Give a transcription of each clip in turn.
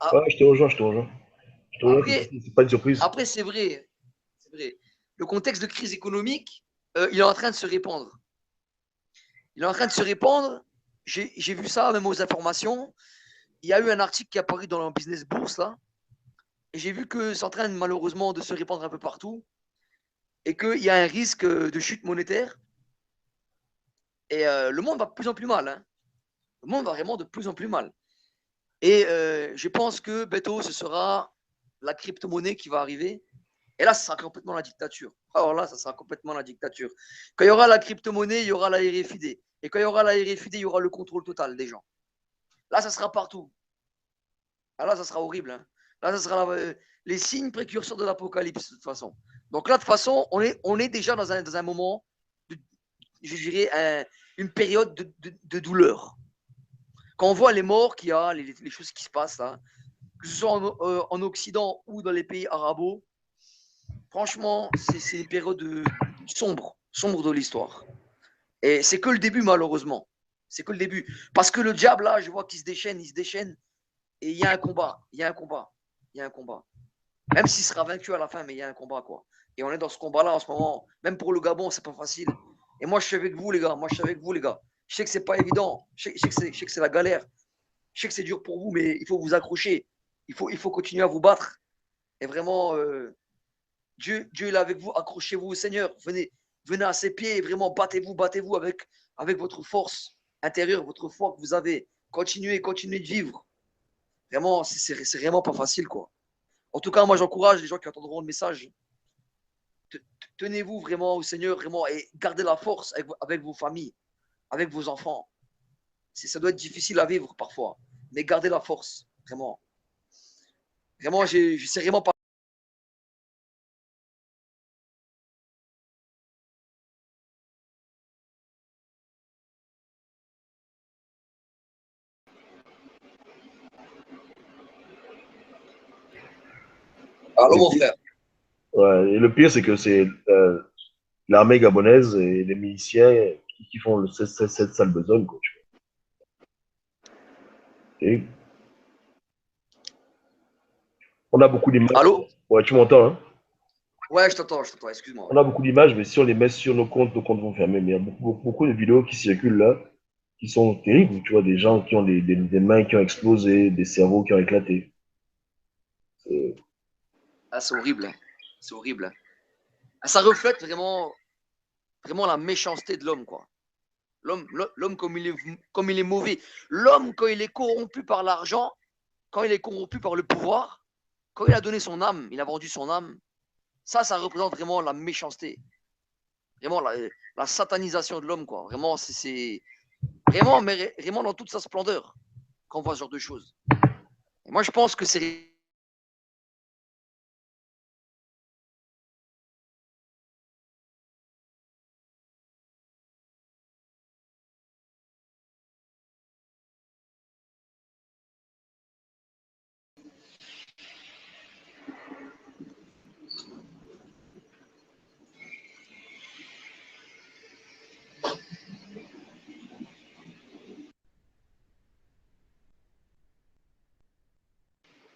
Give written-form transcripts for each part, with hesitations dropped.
a- Ouais, je te rejoins, je te rejoins. Je te rejoins, après, c'est pas une surprise. après c'est vrai, c'est vrai. Le contexte de crise économique, il est en train de se répandre. Il est en train de se répandre. J'ai vu ça même aux informations. Il y a eu un article qui est apparu dans le Business Bourse là, et j'ai vu que c'est en train malheureusement de se répandre un peu partout et qu'il y a un risque de chute monétaire. Et le monde va de plus en plus mal. Hein. Le monde va vraiment de plus en plus mal. Et je pense que bientôt, ce sera la crypto-monnaie qui va arriver. Et là, ça sera complètement la dictature. Alors là, ça sera complètement la dictature. Quand il y aura la crypto-monnaie, il y aura la RFID. Et quand il y aura la RFID, il y aura le contrôle total des gens. Là, ça sera partout. Ah, là, ça sera horrible. Hein. Là, ça sera les signes précurseurs de l'apocalypse, de toute façon. Donc là, de toute façon, on est déjà dans un moment, de, je dirais, une période de douleur. Quand on voit les morts qu'il y a, les choses qui se passent là, que ce soit en Occident ou dans les pays arabes, franchement, c'est une période sombre de l'histoire. Et c'est que le début, malheureusement. C'est que le début. Parce que le diable, là, je vois qu'il il se déchaîne, et il y a un combat, il y a un combat, il y a un combat. Même s'il sera vaincu à la fin, mais il y a un combat, quoi. Et on est dans ce combat-là en ce moment. Même pour le Gabon, c'est pas facile. Et moi, je suis avec vous, les gars. Moi, je suis avec vous, les gars. Je sais que c'est pas évident. Je sais que c'est la galère. Je sais que c'est dur pour vous, mais il faut vous accrocher. Il faut continuer à vous battre. Et vraiment, Dieu est là avec vous. Accrochez-vous au Seigneur. Venez à ses pieds. Vraiment, battez-vous avec votre force intérieure, votre foi que vous avez. Continuez de vivre. Vraiment, c'est vraiment pas facile, quoi. En tout cas, moi, j'encourage les gens qui entendront le message. Tenez-vous vraiment au Seigneur, vraiment, et gardez la force avec vos familles, avec vos enfants. Ça doit être difficile à vivre parfois, mais gardez la force, vraiment. Vraiment, je sais vraiment pas. Allô, Le mon pire, frère. ouais, et le pire, c'est que c'est l'armée gabonaise et les miliciens qui font cette sale besogne, quoi, tu vois. Et on a beaucoup d'images. Allô. Ouais, tu m'entends, hein? Ouais, je t'entends, On excuse-moi. a beaucoup d'images, mais si on les met sur nos comptes vont fermer. Mais il y a beaucoup de vidéos qui circulent là, qui sont terribles. Tu vois, des gens qui ont des mains qui ont explosé, des cerveaux qui ont éclaté. C'est Ah, c'est horrible, hein. C'est horrible. Hein. Ah, ça reflète vraiment la méchanceté de l'homme, quoi. L'homme comme il est mauvais. L'homme, quand il est corrompu par l'argent, quand il est corrompu par le pouvoir, quand il a donné son âme, il a vendu son âme, ça représente vraiment la méchanceté. Vraiment la satanisation de l'homme, quoi. Vraiment, c'est vraiment, mais vraiment dans toute sa splendeur quand on voit ce genre de choses. Et moi, je pense que c'est.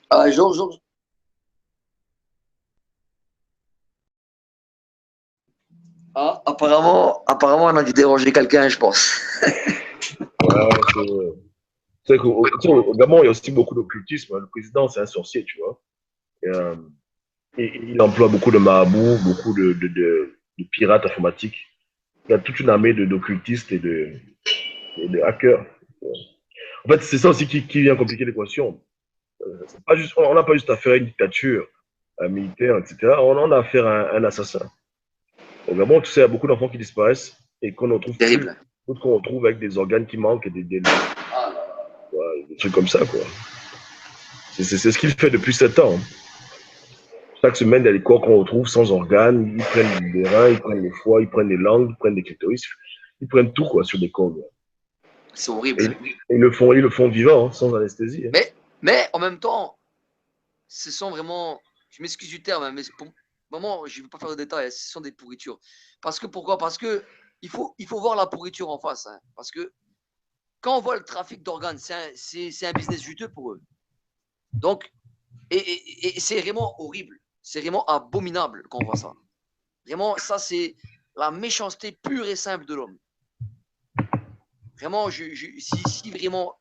Ah, Georges, ah, apparemment, on a dû déranger quelqu'un, je pense. ouais, c'est qu'au tu sais, au Gabon, il y a aussi beaucoup d'occultisme. Hein. Le président, c'est un sorcier, tu vois. Et, et il emploie beaucoup de marabouts, beaucoup de pirates informatiques. Il y a toute une armée d'occultistes et de hackers. En fait, c'est ça aussi qui vient compliquer l'équation. C'est pas juste, on n'a pas juste affaire à une dictature militaire, etc. On a affaire à un assassin. Au Gabon, tu sais, il y a beaucoup d'enfants qui disparaissent et qu'on ne retrouve plus. Terrible. D'autres qu'on retrouve avec des organes qui manquent et des trucs comme ça, quoi. C'est ce qu'il fait depuis 7 ans. Hein. Chaque semaine, il y a des corps qu'on retrouve sans organes. Ils prennent les reins, ils prennent les foies, ils prennent les langues, ils prennent les clitoris. Ils prennent tout, quoi, sur des corps. C'est Et, horrible. ils le font vivant, hein, sans anesthésie. Hein. Mais en même temps, ce sont vraiment. Je m'excuse du terme, hein, mais pour moment, je ne vais pas faire de détails. Hein, ce sont des pourritures. Parce que pourquoi? Parce que il faut voir la pourriture en face. Hein, parce que quand on voit le trafic d'organes, c'est un business juteux pour eux. Donc, et c'est vraiment horrible. C'est vraiment abominable quand on voit ça. Vraiment, ça, c'est la méchanceté pure et simple de l'homme. Vraiment, si vraiment.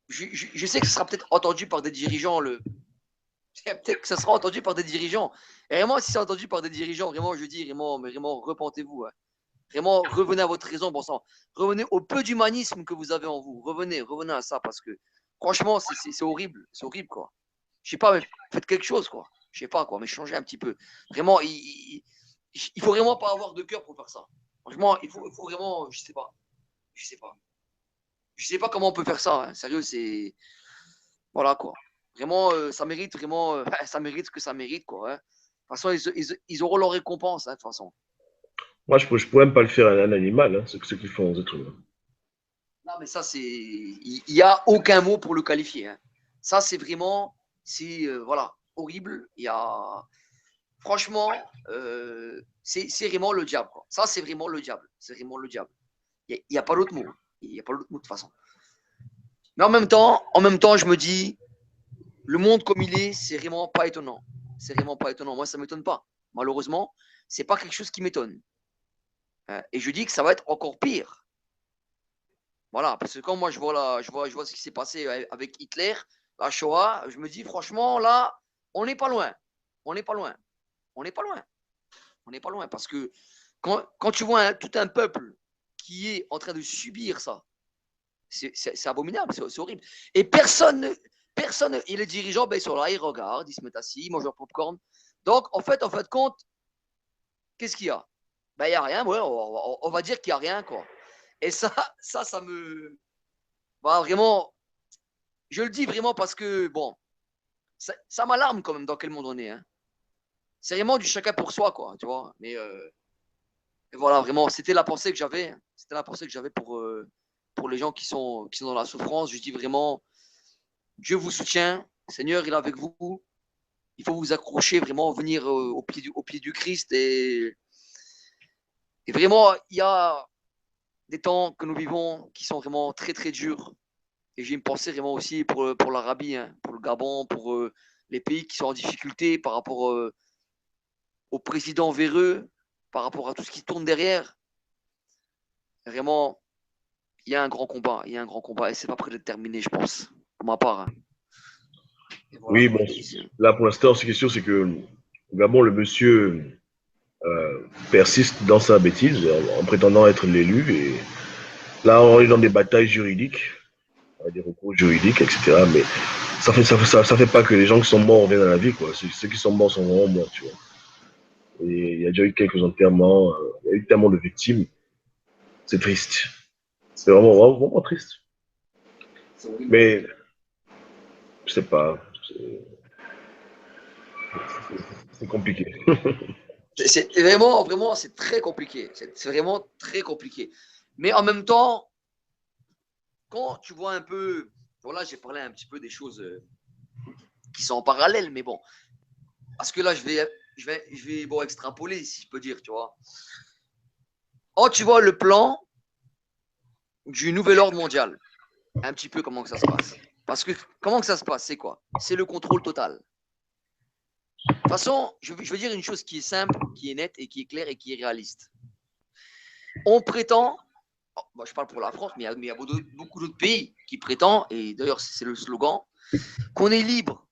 Je sais que ce sera peut-être entendu par des dirigeants, peut-être que ça sera entendu par des dirigeants. Et vraiment, si c'est entendu par des dirigeants, vraiment, je dis, vraiment, mais vraiment, repentez-vous. Hein. Vraiment, revenez à votre raison, bon sang. Revenez au peu d'humanisme que vous avez en vous. Revenez à ça, parce que franchement, c'est horrible. C'est horrible, quoi. Je sais pas, mais faites quelque chose, quoi. Je sais pas, quoi, mais changez un petit peu. Vraiment, il faut vraiment pas avoir de cœur pour faire ça. Franchement, il faut vraiment, je sais pas. Je sais pas. Je sais pas comment on peut faire ça. Hein. Sérieux, c'est. Voilà, quoi. Vraiment, ça mérite vraiment. Ça mérite ce que ça mérite, quoi. Hein. De toute façon, ils auront leur récompense, hein, de toute façon. Moi, je pourrais même pas le faire à un animal, hein, ce qu'ils font aux êtres humains. Non, mais ça, c'est. Il n'y a aucun mot pour le qualifier. Hein. Ça, c'est vraiment. C'est. Voilà, horrible. Il y a. Franchement, c'est vraiment le diable, quoi. Ça, c'est vraiment le diable. C'est vraiment le diable. Il n'y a pas d'autre mot. Il n'y a pas d'autre mot, de toute façon. Mais en même temps, je me dis, le monde comme il est, c'est vraiment pas étonnant. C'est vraiment pas étonnant. Moi, ça ne m'étonne pas. Malheureusement, c'est pas quelque chose qui m'étonne. Et je dis que ça va être encore pire. Voilà, parce que quand moi je vois ce qui s'est passé avec Hitler, la Shoah, je me dis franchement, là, on n'est pas loin. On n'est pas loin. On n'est pas loin. On n'est pas loin. Parce que quand tu vois tout un peuple qui est en train de subir ça, c'est abominable, c'est horrible. Et personne, et les dirigeants, ben, ils sont là, ils regardent, ils se mettent assis, ils mangent leur popcorn. Donc, en fait compte, qu'est-ce qu'il y a? Ben, il n'y a rien, ouais, on va dire qu'il n'y a rien, quoi. Et ça me. Bah, vraiment, je le dis vraiment parce que, bon, ça m'alarme quand même dans quel monde on est. Hein. C'est vraiment du chacun pour soi, quoi, tu vois. Mais voilà, vraiment, c'était la pensée que j'avais. C'était la pensée que j'avais pour les gens qui sont dans la souffrance. Je dis vraiment, Dieu vous soutient, Seigneur, il est avec vous. Il faut vous accrocher, vraiment, venir au pied du Christ. Et vraiment, il y a des temps que nous vivons qui sont vraiment très, très durs. Et j'ai une pensée vraiment aussi pour l'Arabie, hein, pour le Gabon, pour les pays qui sont en difficulté par rapport au président véreux, par rapport à tout ce qui tourne derrière. Vraiment, il y a un grand combat. Il y a un grand combat et c'est pas prêt d'être terminé, je pense, pour ma part. Hein. Et voilà, Oui, quoi. bon, là pour l'instant, ce qui est sûr, c'est que au Gabon, le monsieur persiste dans sa bêtise en prétendant être l'élu. Et là, on est dans des batailles juridiques, des recours juridiques, etc. Mais ça fait pas que les gens qui sont morts reviennent à la vie, quoi. Ceux qui sont morts sont vraiment morts, tu vois. Et il y a déjà eu quelques enterrements, il y a eu tellement de victimes. C'est triste. C'est vraiment triste. Mais je sais pas, c'est compliqué. C'est vraiment, vraiment, c'est très compliqué. C'est vraiment très compliqué. Mais en même temps, quand tu vois un peu, voilà, j'ai parlé un petit peu des choses qui sont en parallèle, mais bon, parce que là, je vais bon, extrapoler, si je peux dire, tu vois. Oh, tu vois le plan du nouvel ordre mondial, un petit peu comment que ça se passe. Parce que comment que ça se passe, c'est quoi? C'est le contrôle total. De toute façon, je veux dire une chose qui est simple, qui est nette et qui est claire et qui est réaliste. On prétend, moi je parle pour la France, mais il y a beaucoup d'autres pays qui prétendent, et d'ailleurs c'est le slogan, qu'on est libre.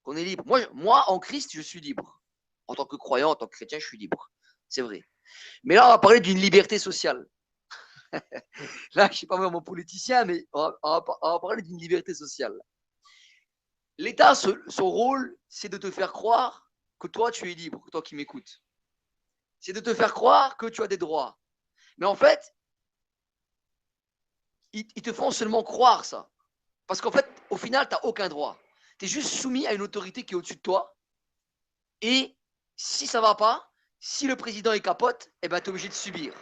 Qu'on est libre. Moi, en Christ, je suis libre. En tant que croyant, en tant que chrétien, je suis libre. C'est vrai. Mais là, on va parler d'une liberté sociale. Là, je ne sais pas vraiment politicien, mais on va parler d'une liberté sociale. L'État, son rôle, c'est de te faire croire que toi, tu es libre, toi qui m'écoutes. C'est de te faire croire que tu as des droits. Mais en fait, ils te font seulement croire ça. Parce qu'en fait, au final, tu n'as aucun droit. Tu es juste soumis à une autorité qui est au-dessus de toi. Et si ça ne va pas, si le président est capote, eh ben, tu es obligé de subir.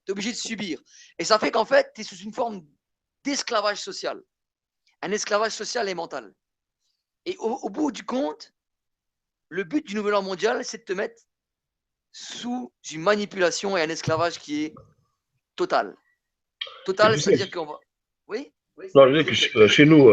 Tu es obligé de subir. Et ça fait qu'en fait, tu es sous une forme d'esclavage social. Un esclavage social et mental. Et au bout du compte, le but du nouvel ordre mondial, c'est de te mettre sous une manipulation et un esclavage qui est total. Mais Total, tu sais, c'est-à-dire qu'on va. Oui, oui, non, je vas-y. dis que chez nous,